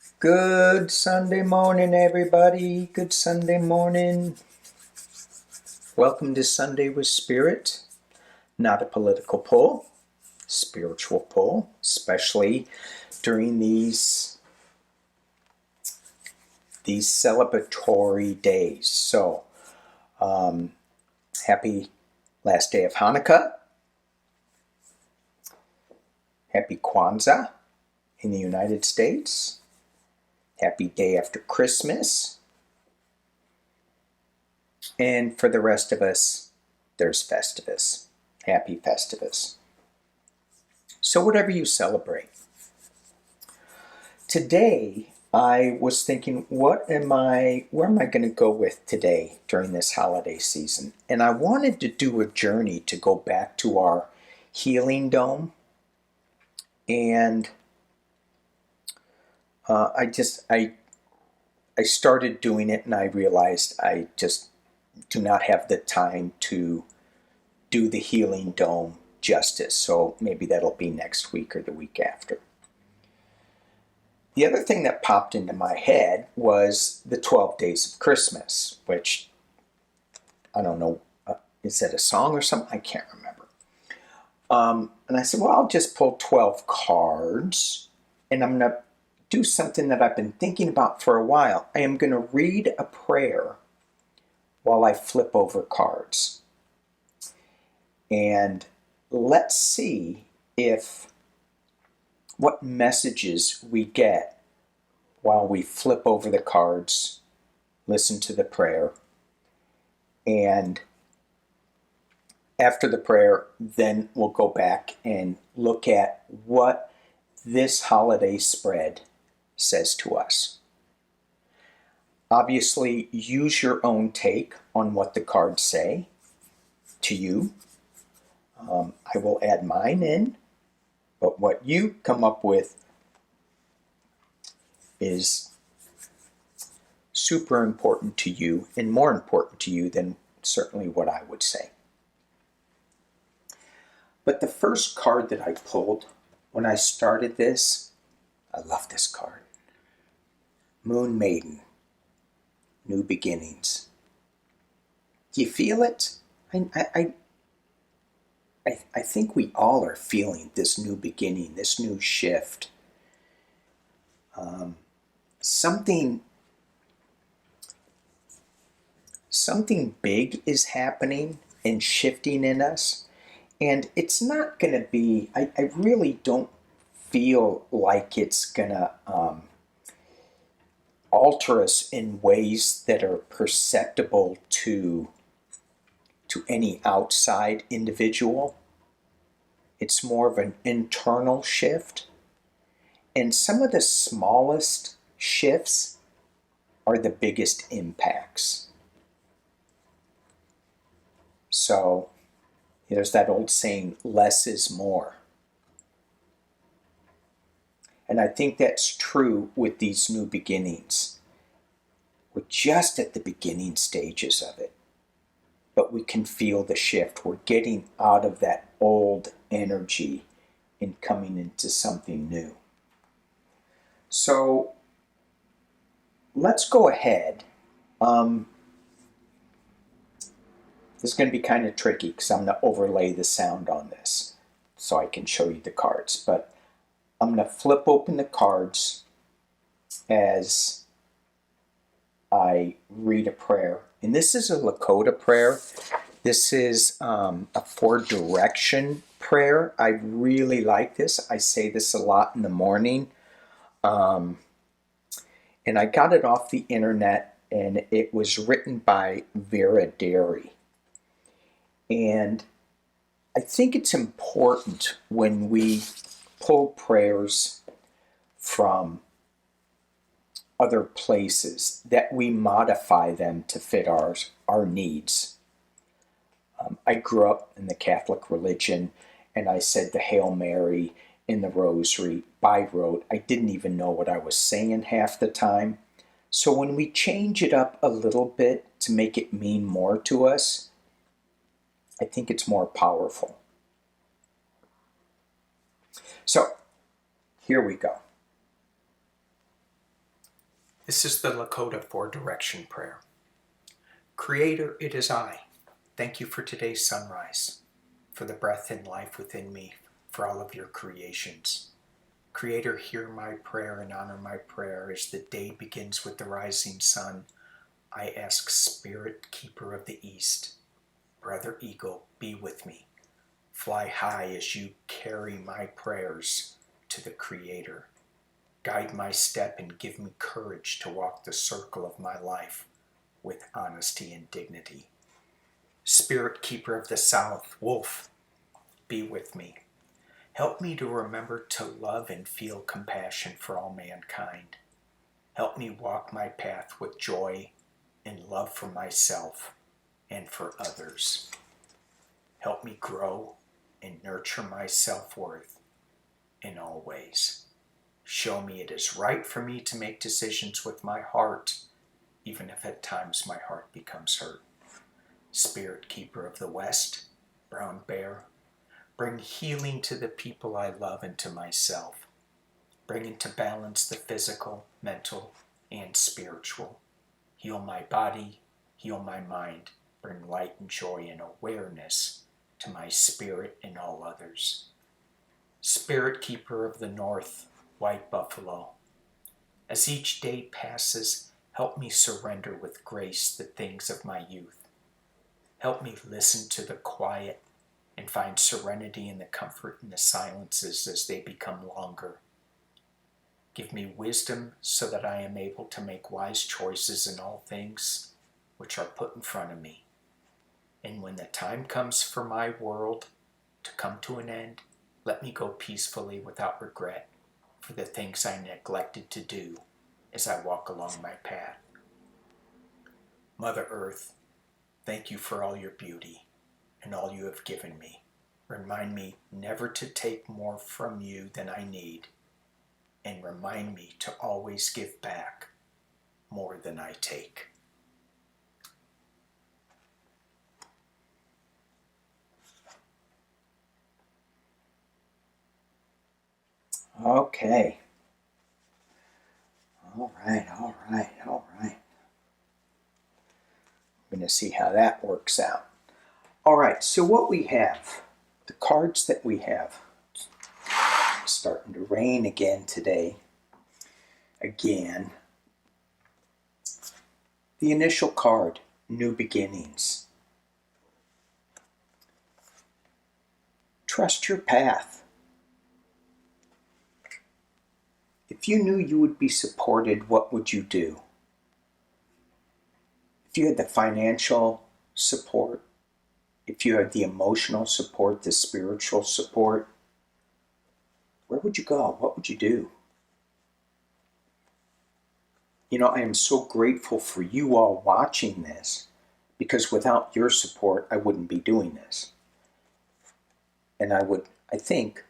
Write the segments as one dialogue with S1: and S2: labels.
S1: Good Sunday morning, everybody. Good Sunday morning. Welcome to Sunday with Spirit. Not a political poll, spiritual poll, especially during these celebratory days. So, happy last day of Hanukkah. Happy Kwanzaa in the United States. Happy day after Christmas. And for the rest of us, there's Festivus. Happy Festivus. So whatever you celebrate. Today, I was thinking, where am I going to go with today during this holiday season? And I wanted to do a journey to go back to our healing dome. And I started doing it and I realized I just do not have the time to do the healing dome justice. So maybe that'll be next week or the week after. The other thing that popped into my head was the 12 Days of Christmas, which I don't know, is that a song or something? I can't remember. And I said, well, I'll just pull 12 cards and I'm going to do something that I've been thinking about for a while. I am going to read a prayer while I flip over cards. And let's see what messages we get while we flip over the cards, listen to the prayer, and after the prayer, then we'll go back and look at what this holiday spread says to us. Obviously, use your own take on what the cards say to you. I will add mine in, but what you come up with is super important to you and more important to you than certainly what I would say. But the first card that I pulled when I started this, I love this card. Moon Maiden, New Beginnings. Do you feel it? I think we all are feeling this new beginning, this new shift. Something big is happening and shifting in us. And it's not going to be, I really don't feel like it's going to alter us in ways that are perceptible to any outside individual. It's more of an internal shift. And some of the smallest shifts are the biggest impacts. So there's that old saying, less is more. And I think that's true with these new beginnings. We're just at the beginning stages of it. But we can feel the shift. We're getting out of that old energy and coming into something new. So let's go ahead. This is going to be kind of tricky because I'm going to overlay the sound on this so I can show you the cards. But I'm going to flip open the cards as I read a prayer. And this is a Lakota prayer. This is a 4-direction prayer. I really like this. I say this a lot in the morning. And I got it off the internet, and it was written by Vera Derry. And I think it's important when we pull prayers from other places that we modify them to fit our needs. I grew up in the Catholic religion, and I said the Hail Mary in the Rosary by rote. I didn't even know what I was saying half the time. So when we change it up a little bit to make it mean more to us, I think it's more powerful. So here we go. This is the Lakota 4 direction prayer. Creator, it is I. Thank you for today's sunrise, for the breath and life within me, for all of your creations. Creator, hear my prayer and honor my prayer as the day begins with the rising sun. I ask Spirit, Keeper of the East, Brother Eagle, be with me. Fly high as you carry my prayers to the Creator. Guide my step and give me courage to walk the circle of my life with honesty and dignity. Spirit Keeper of the South, Wolf, be with me. Help me to remember to love and feel compassion for all mankind. Help me walk my path with joy and love for myself and for others. Help me grow and nurture my self-worth in all ways. Show me it is right for me to make decisions with my heart, even if at times my heart becomes hurt. Spirit Keeper of the West, Brown Bear, bring healing to the people I love and to myself. Bring into balance the physical, mental, and spiritual. Heal my body, heal my mind, bring light and joy and awareness to my spirit and all others. Spirit Keeper of the North, White Buffalo, as each day passes, help me surrender with grace the things of my youth. Help me listen to the quiet and find serenity in the comfort in the silences as they become longer. Give me wisdom so that I am able to make wise choices in all things which are put in front of me. And when the time comes for my world to come to an end, let me go peacefully without regret for the things I neglected to do as I walk along my path. Mother Earth, thank you for all your beauty and all you have given me. Remind me never to take more from you than I need, and remind me to always give back more than I take. Okay. All right. I'm going to see how that works out. All right, so what we have, the cards that we have, it's starting to rain again today. Again. The initial card, New Beginnings. Trust your path. If you knew you would be supported, what would you do? If you had the financial support, if you had the emotional support, the spiritual support, where would you go? What would you do? You know, I am so grateful for you all watching this, because without your support, I wouldn't be doing this. And I would, I think,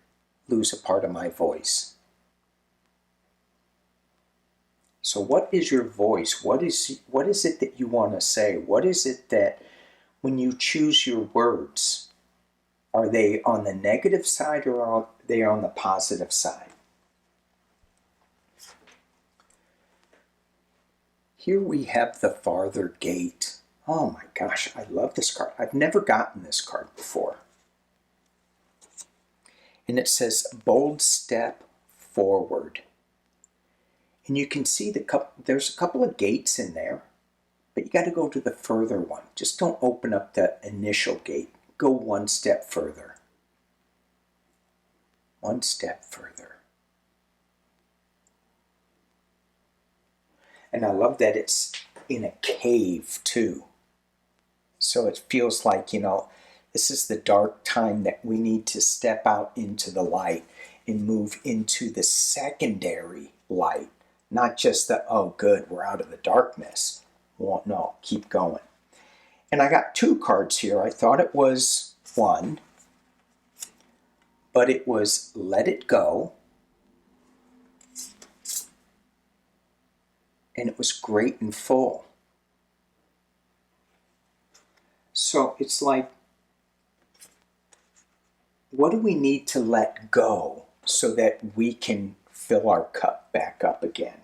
S1: lose a part of my voice. So what is your voice? What is it that you want to say? What is it that, when you choose your words, are they on the negative side or are they on the positive side? Here we have the Farther Gate. Oh my gosh, I love this card. I've never gotten this card before. And it says, bold step forward. And you can see there's a couple of gates in there, but you got to go to the further one. Just don't open up the initial gate. Go one step further. One step further. And I love that it's in a cave too. So it feels like, you know, this is the dark time that we need to step out into the light and move into the secondary light. Not just the, oh good, we're out of the darkness. Well, no, keep going. And I got two cards here. I thought it was one, but it was Let It Go. And it was Great and Full. So it's like, what do we need to let go so that we can fill our cup back up again?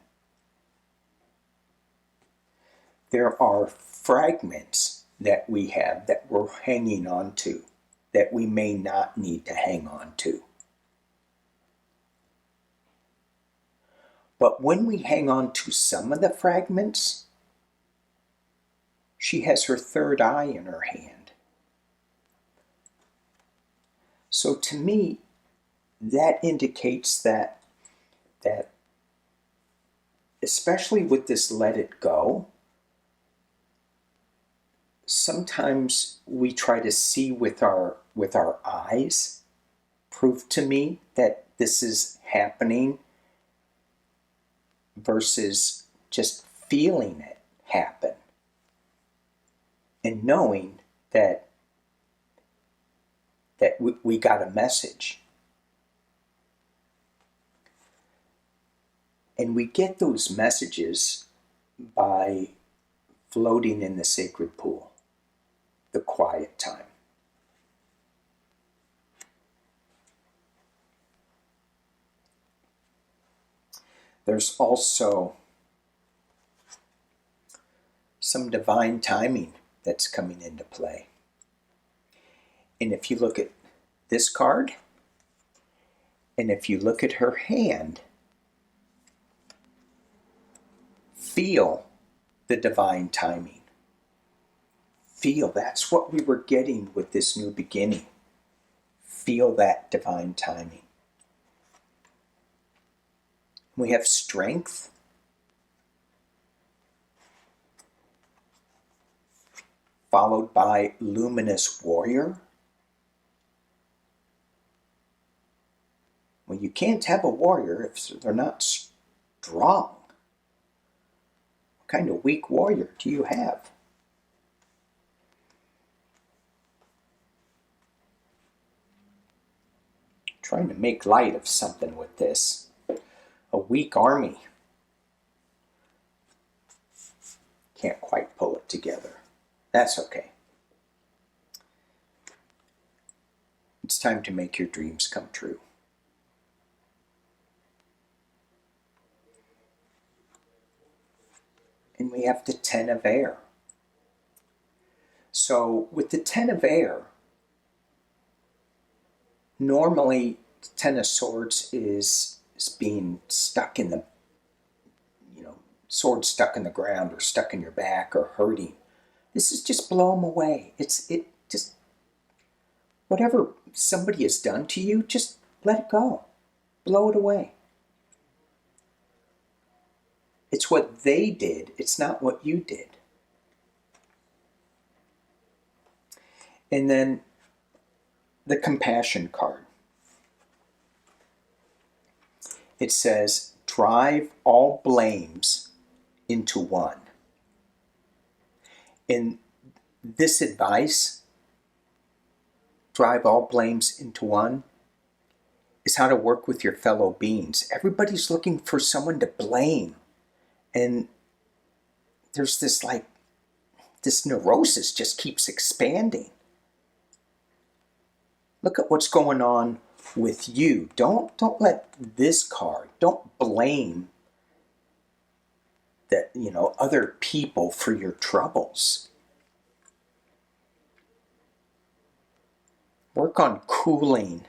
S1: there are fragments that we have that we're hanging on to that we may not need to hang on to. But when we hang on to some of the fragments, she has her third eye in her hand. So to me, that indicates that especially with this let it go, sometimes we try to see with our eyes, prove to me that this is happening, versus just feeling it happen and knowing that we got a message. And we get those messages by floating in the sacred pool, the quiet time. There's also some divine timing that's coming into play. And if you look at this card, and if you look at her hand, feel the divine timing. Feel, that's what we were getting with this new beginning. Feel that divine timing. We have strength. Followed by luminous warrior. Well, you can't have a warrior if they're not strong. What kind of weak warrior do you have? Trying to make light of something with this. A weak army. Can't quite pull it together. That's okay. It's time to make your dreams come true. And we have the Ten of Air. So with the Ten of Air, normally the Ten of Swords is being stuck in the, sword stuck in the ground or stuck in your back or hurting. This is just blow them away. Just whatever somebody has done to you, just let it go. Blow it away. It's what they did. It's not what you did. And then the compassion card. It says, drive all blames into one. And this advice, drive all blames into one, is how to work with your fellow beings. Everybody's looking for someone to blame. And there's this neurosis just keeps expanding. Look at what's going on with you. Don't let this card, don't blame that, other people for your troubles. Work on cooling,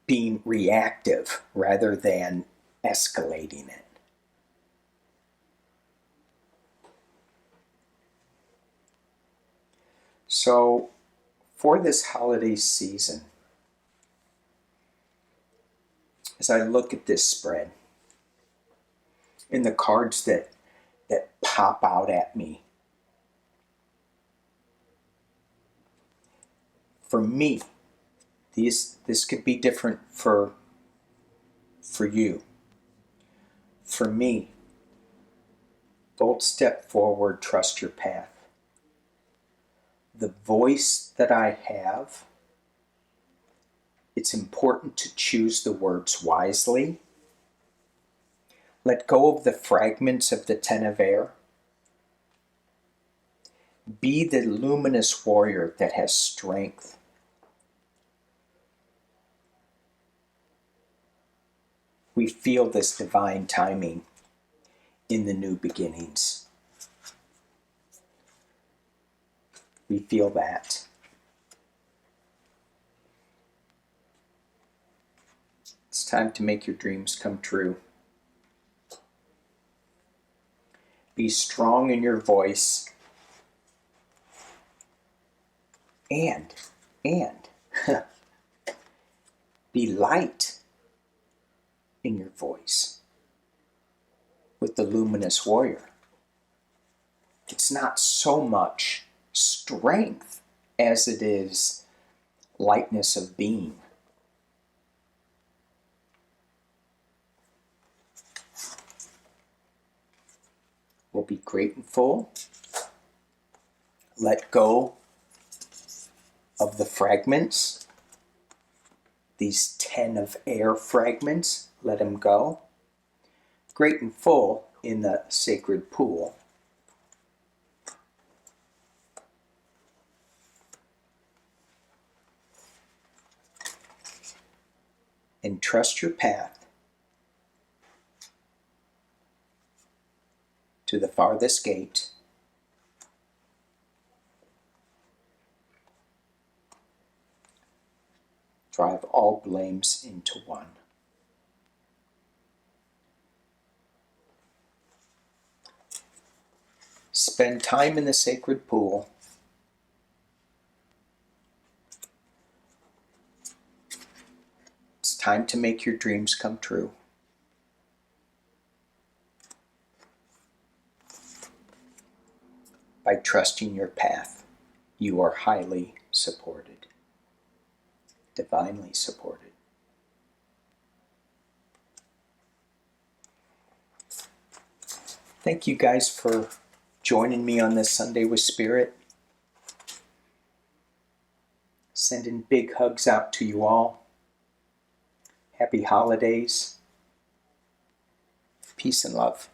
S1: being reactive rather than escalating it. So, for this holiday season, as I look at this spread, and the cards that pop out at me, for me, this could be different for you. For me, bold step forward, trust your path. The voice that I have, it's important to choose the words wisely. Let go of the fragments of the Ten of Air. Be the luminous warrior that has strength. We feel this divine timing. in the new beginnings. We feel that. It's time to make your dreams come true. Be strong in your voice and be light in your voice with the luminous warrior. It's not so much strength as it is lightness of being. We'll be great and full. Let go of the fragments. These 10 of air fragments, let them go. Great and full in the sacred pool. And trust your path to the farthest gate. Drive all blames into one. Spend time in the sacred pool. It's time to make your dreams come true. By trusting your path, you are highly supported, divinely supported. Thank you guys for joining me on this Sunday with Spirit. Sending big hugs out to you all. Happy holidays. Peace and love.